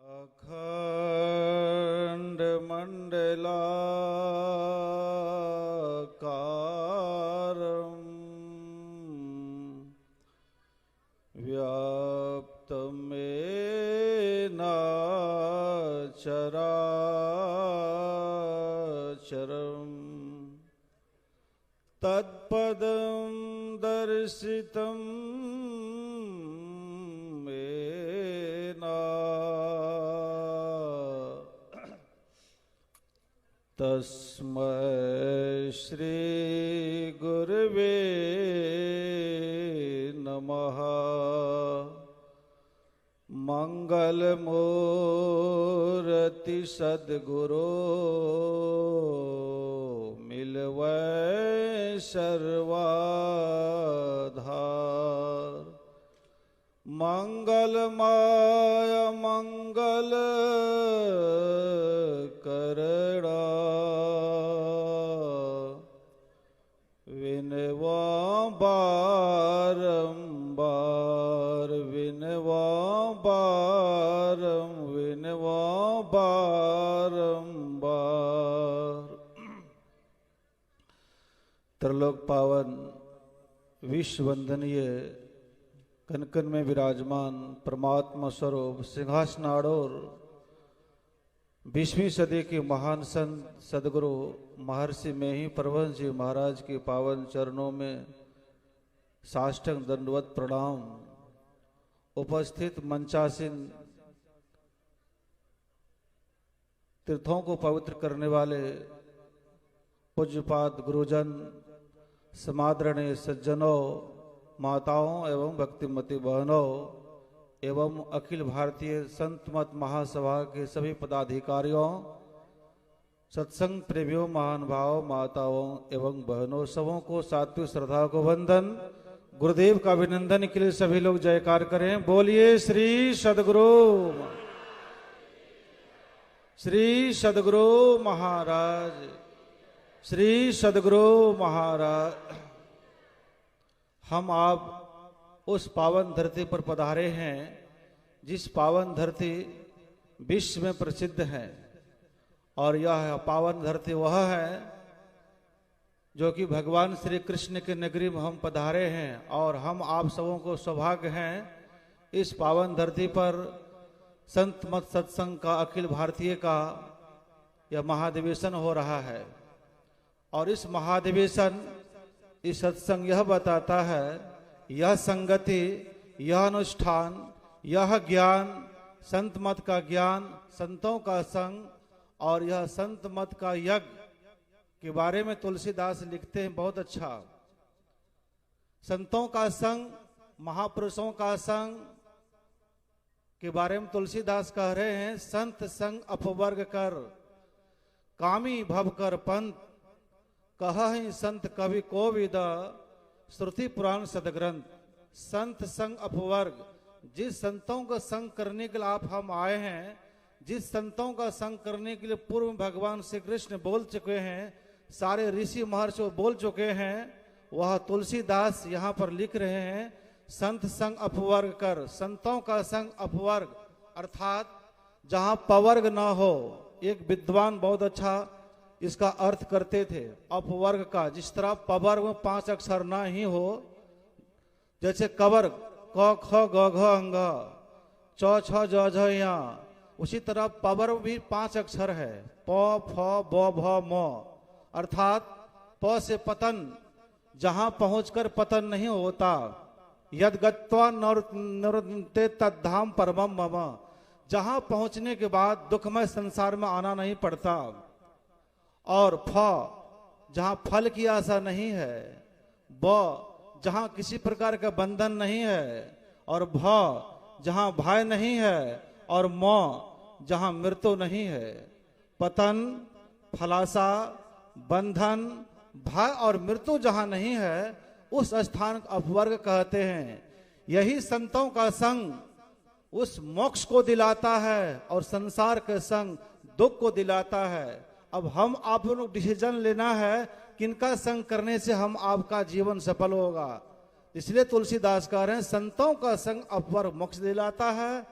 अखंड मंडलाकारं व्याप्तमेन चराचरं तत्पदं दर्शितं तस्मै श्री गुरवे नमः। मंगलमूर्ति सद्गुरो मिलवै सर्वाधार। मंगलमय मंगल करड़ा विनवा बारंबार विनवा बारंबार। त्रिलोक पावन विश्व वंदनीय कनकन में विराजमान परमात्मा स्वरूप सिंहासनारूढ़ 20वीं सदी के महान संत सदगुरु महर्षि में ही परमहंस जी महाराज के पावन चरणों में साष्टांग दंडवत प्रणाम। उपस्थित मंचासीन तीर्थों को पवित्र करने वाले पूज्यपाद गुरुजन, समादरणीय सज्जनों, माताओं एवं भक्तिमती बहनों एवं अखिल भारतीय संत मत महासभा के सभी पदाधिकारियों, सत्संग प्रेमियों, महानुभाव, माताओं एवं बहनों सबों को सात्विक श्रद्धा को वंदन। गुरुदेव का अभिनंदन के लिए सभी लोग जयकार करें। बोलिए श्री सद्गुरु, श्री सद्गुरु महाराज, श्री सद्गुरु महाराज। हम आप उस पावन धरती पर पधारे हैं जिस पावन धरती विश्व में प्रसिद्ध है, और यह पावन धरती वह है जो कि भगवान श्री कृष्ण के नगरी में हम पधारे हैं। और हम आप सबों को सौभाग्य हैं इस पावन धरती पर संत मत सत्संग का अखिल भारतीय का यह महाधिवेशन हो रहा है। और इस महाधिवेशन, इस सत्संग यह बताता है, यह संगति, यह अनुष्ठान, यह ज्ञान, संत मत का ज्ञान, संतों का संग और यह संत मत का यज्ञ के बारे में तुलसीदास लिखते हैं बहुत अच्छा। संतों का संग, महापुरुषों का संग के बारे में तुलसीदास कह रहे हैं, संत संग अपवर्ग कर कामी भव कर पंथ कहि संत कवि कोविद श्रुति पुराण सदग्रंथ। संत संग अपवर्ग, जिस संतों का संग करने के लिए आप हम आए हैं, जिस संतों का संग करने के लिए पूर्व भगवान श्री कृष्ण बोल चुके हैं, सारे ऋषि महर्षि बोल चुके हैं, वह तुलसीदास यहाँ पर लिख रहे हैं, संत संग अपवर्ग कर। संतों का संग अपवर्ग अर्थात जहाँ पवर्ग ना हो। एक विद्वान बहुत अच्छा इसका अर्थ करते थे अपवर्ग का। जिस तरह पवर्ग में 5 अक्षर ना ही हो, जैसे कवर्ग क ख ग घ अंग च छ ज झ या, उसी तरह पवर्ग भी 5 अक्षर है, प फ ब भ म। अर्थात प से पतन, जहां पहुंचकर पतन नहीं होता। यद गत्वा नृते तद्धाम परमम मम, जहां पहुंचने के बाद दुखमय संसार में आना नहीं पड़ता। और फ, जहां फल की आशा नहीं है। ब, जहां किसी प्रकार का बंधन नहीं है। और भ, जहां भय नहीं है। और म, जहां मृत्यु नहीं है। पतन, फलाशा, बंधन, भय और मृत्यु जहां नहीं है, उस स्थान को अपवर्ग कहते हैं। यही संतों का संग उस मोक्ष को दिलाता है और संसार के संग दुख को दिलाता है। अब हम आप लोग डिसीजन लेना है किनका संग करने से हम आपका जीवन सफल होगा। इसलिए तुलसीदास कह रहे हैं, संतों का संग अपवर्ग मोक्ष दिलाता है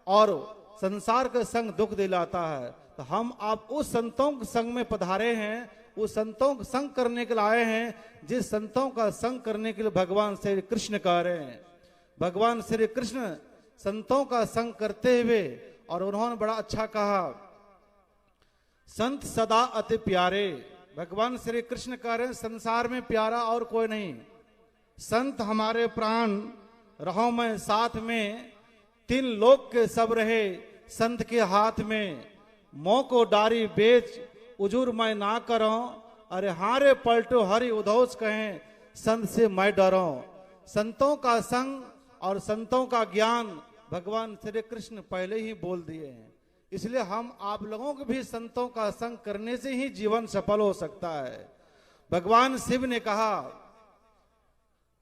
और संसार का संग दुख दिलाता है। तो हम आप उस संतों के संग में पधारे हैं, उस संतों का संग करने के लिए आए हैं, जिस संतों का संग करने के लिए भगवान श्री कृष्ण कह रहे हैं। भगवान श्री कृष्ण संतों का संग करते हुए, और उन्होंने बड़ा अच्छा कहा, संत सदा अति प्यारे। भगवान श्री कृष्ण कह रहे हैं संसार में प्यारा और कोई नहीं, संत हमारे प्राण, रहो मैं साथ में, तीन लोक के सब रहे संत के हाथ में, मोह को डारी बेच उजूर मैं ना करो, अरे हारे पलटो हरि उधौस कहें, संत से मैं डरो। संतों का संग और संतों का ज्ञान भगवान श्री कृष्ण पहले ही बोल दिए हैं। इसलिए हम आप लोगों को भी संतों का संग करने से ही जीवन सफल हो सकता है। भगवान शिव ने कहा,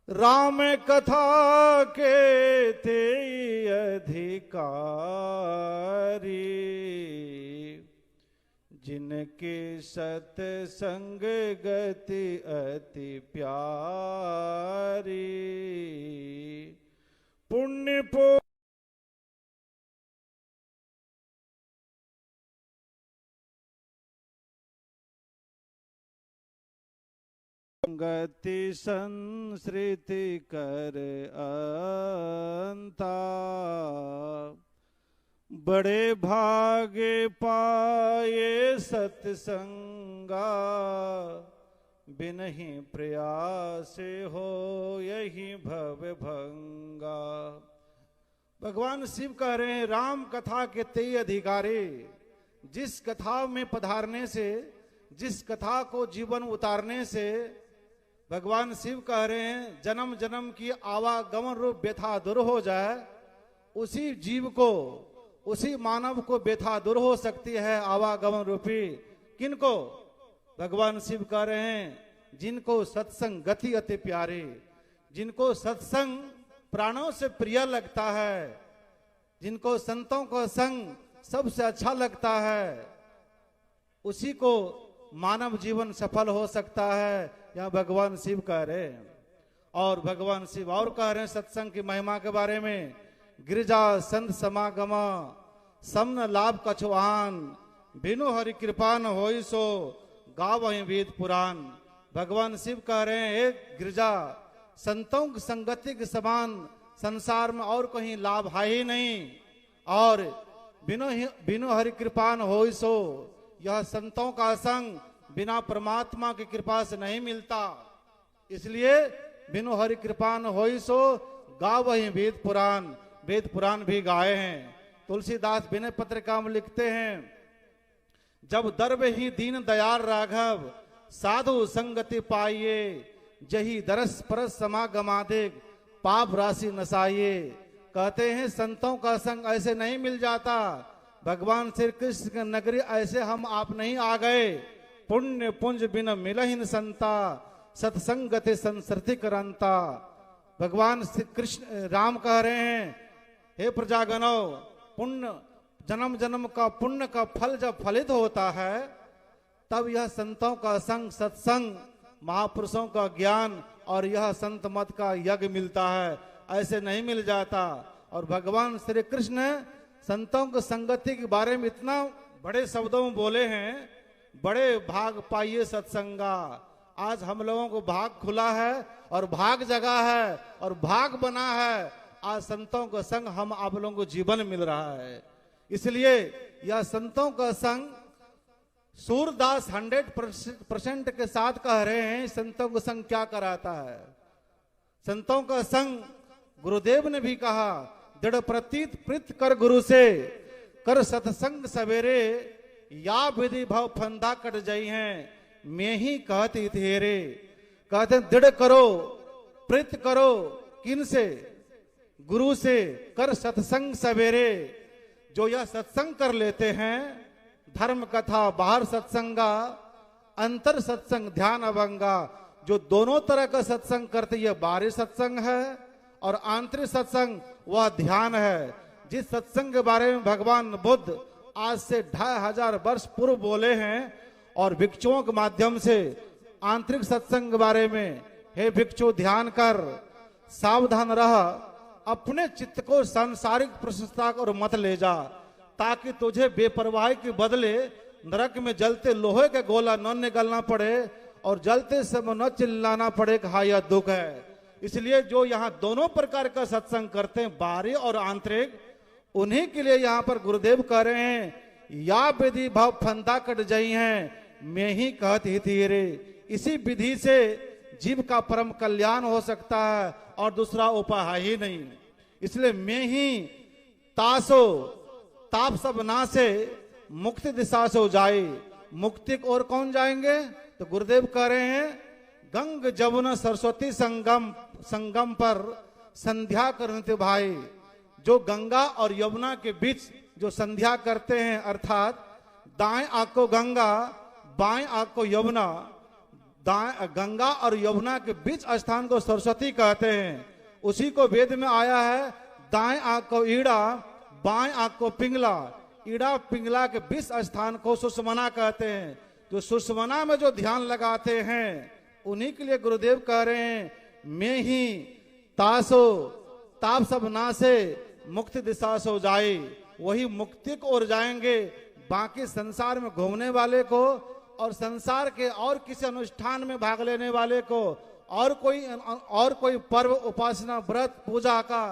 राम कथा के ते अधिकारी, जिनके सत्संग गति अति प्यारी, पुण्य पो गति संस्कृति कर अंता, बड़े भागे पाए सत्संगा, बिनहि प्रयास हो यही भव भंगा। भगवान शिव कह रहे हैं, राम कथा के ते अधिकारी, जिस कथा में पधारने से, जिस कथा को जीवन उतारने से भगवान शिव कह रहे हैं जन्म जन्म की आवागमन रूप व्यथा दूर हो जाए, उसी जीव को, उसी मानव को व्यथा दूर हो सकती है आवागमन रूपी। किनको? भगवान शिव कह रहे हैं जिनको सत्संग गति अति प्यारी, जिनको सत्संग प्राणों से प्रिय लगता है, जिनको संतों का संग सबसे अच्छा लगता है, उसी को मानव जीवन सफल हो सकता है। यह भगवान शिव कह रहे हैं। और भगवान शिव और कह रहे हैं सत्संग की महिमा के बारे में, गिरिजा संत समागमा, समन लाभ कछुआन, बिनु हरि कृपा न होई सो, गावहि वेद पुराण। भगवान शिव कह रहे हैं, एक गिरिजा संतों की संगति के समान संसार में और कहीं लाभ है ही नहीं, और बिनु हरि कृपा न होई सो, यह संतों का संग बिना परमात्मा की कृपा से नहीं मिलता। इसलिए बिनु हरि कृपा न होई सो, गावहि वेद पुराण, वेद पुराण भी गाए हैं। तुलसीदास विनय पत्रिका में लिखते हैं, जब दर्ब ही दीन दयाल राघव, साधु संगति पाइये, जही दरस परस समागमादिक, पाप राशि नसाइये। कहते हैं संतों का संग ऐसे नहीं मिल जाता, भगवान श्री कृष्ण के नगरी ऐसे हम आप नहीं आ गए। पुण्य पुंज बिन मिलहिन संता, सत्संगति संसृति करंता। भगवान श्री कृष्ण राम कह रहे हैं, हे प्रजागणों, पुण्य जन्म जन्म का पुण्य का फल जब फलित होता है, तब यह संतों का संग, सत्संग, महापुरुषों का ज्ञान और यह संत मत का यज्ञ मिलता है, ऐसे नहीं मिल जाता। और भगवान श्री कृष्ण संतों की संगति के बारे में इतना बड़े शब्दों में बोले हैं, बड़े भाग पाइए सत्संगा। आज हम लोगों को भाग खुला है और भाग जगा है और भाग बना है, आज संतों का संग हम आप लोगों को जीवन मिल रहा है। इसलिए यह संतों का संग सूरदास 100% के साथ कह रहे हैं, संतों का संग क्या कराता है। संतों का संग गुरुदेव ने भी कहा, दृढ़ प्रतीत प्रीत कर गुरु से, कर सत्संग सवेरे, या विधि भव फंदा कट जाई हैं, मैं ही कहती तेरे। कहते दृढ़ करो, प्रीत करो, किन से? गुरु से। कर सत्संग सवेरे, जो यह सत्संग कर लेते हैं, धर्म कथा बाहर सत्संगा, अंतर सत्संग ध्यान अभंगा, जो दोनों तरह का सत्संग करते, यह बाहरी सत्संग है और आंतरिक सत्संग वह ध्यान है। जिस सत्संग के बारे में भगवान बुद्ध आज से 2500 वर्ष पूर्व बोले हैं, और भिक्षुओं के माध्यम से आंतरिक सत्संग के बारे में, हे भिक्षु ध्यान कर, सावधान रह, अपने चित्त को सांसारिक प्रशंसा और मत ले जा, ताकि तुझे बेपरवाही के बदले नरक में जलते लोहे का गोला न निगलना पड़े और जलते समय न चिल्लाना पड़े कि हाँ यह दुख है। इसलिए जो यहाँ दोनों प्रकार का सत्संग करते हैं, बाहरी और आंतरिक, उन्हीं के लिए यहाँ पर गुरुदेव कह रहे हैं या विधि भव फंदा कट जाई हैं मैं ही कहत ही थी रे। इसी विधि से जीव का परम कल्याण हो सकता है और दूसरा उपाय है ही नहीं। इसलिए मैं ही तासो ताप सब ना से मुक्ति दिशा से हो जाए। मुक्ति और कौन जाएंगे? तो गुरुदेव कह रहे हैं गंग जमुना सरस्वती संगम पर संध्या करते भाई। जो गंगा और यमुना के बीच जो संध्या करते हैं, अर्थात दाएं आंख को गंगा बाएं आंख को यमुना, गंगा और यमुना के बीच स्थान को सरस्वती कहते हैं। उसी को वेद में आया है दाएं आंख को ईड़ा बाएं आंख को पिंगला। ईड़ा पिंगला के बीच स्थान को सुषमना कहते हैं। जो सुषमना में जो ध्यान लगाते हैं उन्हीं के लिए गुरुदेव कह रहे हैं मैं ही तासो ताप सब ना से मुक्ति दिशा से हो जाए। वही मुक्ति को ओर जाएंगे। बाकी संसार में घूमने वाले को और संसार के और किसी अनुष्ठान में भाग लेने वाले को और कोई पर्व उपासना व्रत पूजा का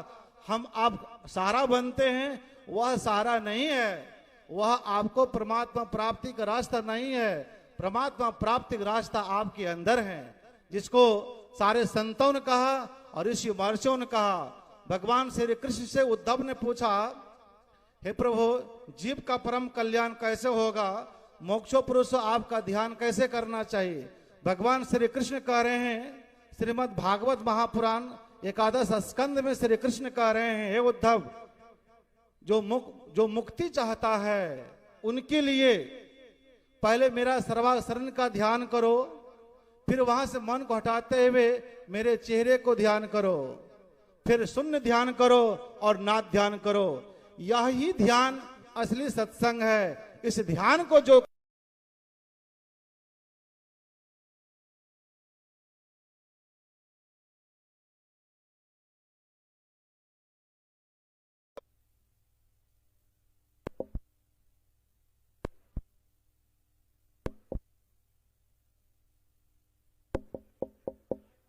हम आप सहारा बनते हैं, वह सहारा नहीं है। वह आपको परमात्मा प्राप्ति का रास्ता नहीं है। परमात्मा प्राप्ति का रास्ता आपके अंदर है, जिसको सारे संतों ने कहा और ऋषि महर्षियों ने कहा। भगवान श्री कृष्ण से उद्धव ने पूछा हे प्रभु जीव का परम कल्याण कैसे होगा, मोक्षो पुरुषो आपका ध्यान कैसे करना चाहिए। भगवान श्री कृष्ण कह रहे हैं श्रीमद् भागवत महापुराण 11 स्कंद में श्री कृष्ण कह रहे हैं हे उद्धव जो मुक्ति चाहता है उनके लिए पहले मेरा सर्वाशरण का ध्यान करो, फिर वहां से मन को हटाते हुए मेरे चेहरे को ध्यान करो, फिर शून्य ध्यान करो और नाद ध्यान करो। यही ध्यान असली सत्संग है। इस ध्यान को जो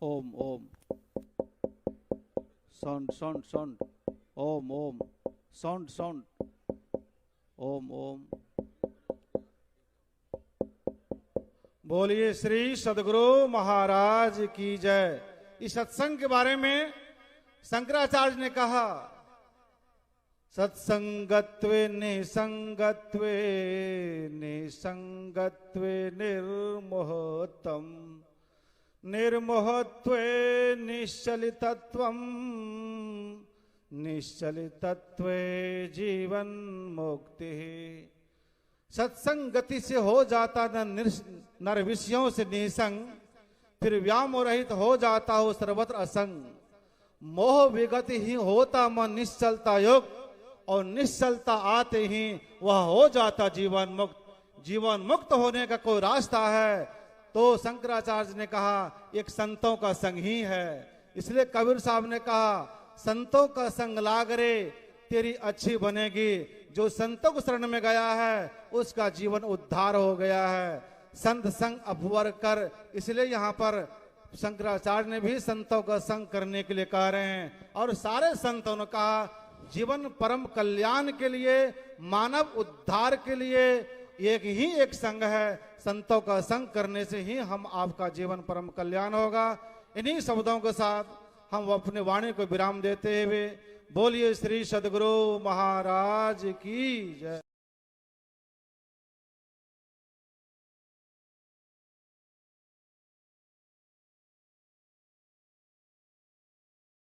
Om Om sound sound sound Om Om sound sound Om Om. बोलिए श्री सदगुरु महाराज की जय। इस सत्संग के बारे में शंकराचार्य ने कहा सत्संगत्वे निसंगत्वे निसंगत्वे निर्मोहतम निर्मोहत्वे निश्चलितत्वम निश्चलितत्वे जीवन मुक्ति। सत्संगति से हो जाता नर विषयों से निसंग, फिर व्याम रहित हो जाता हो सर्वत्र असंग। मोह विगत ही होता मन निश्चलता योग और निश्चलता आते ही वह हो जाता जीवन मुक्त। जीवन मुक्त होने का कोई रास्ता है तो शंकराचार्य ने कहा एक संतों का संग ही है। इसलिए कबीर साहब ने कहा संतों का संग लाग रे तेरी अच्छी बनेगी। जो संतों को शरण में गया है उसका जीवन उद्धार हो गया है। संत संग अपवर कर। इसलिए यहाँ पर शंकराचार्य ने भी संतों का संग करने के लिए कह रहे हैं और सारे संतों ने कहा जीवन परम कल्याण के लिए मानव उद्धार के लिए एक संग है। संतों का संग करने से ही हम आपका जीवन परम कल्याण होगा। इन्हीं शब्दों के साथ हम अपने वाणी को विराम देते हुए बोलिए श्री सदगुरु महाराज की जय।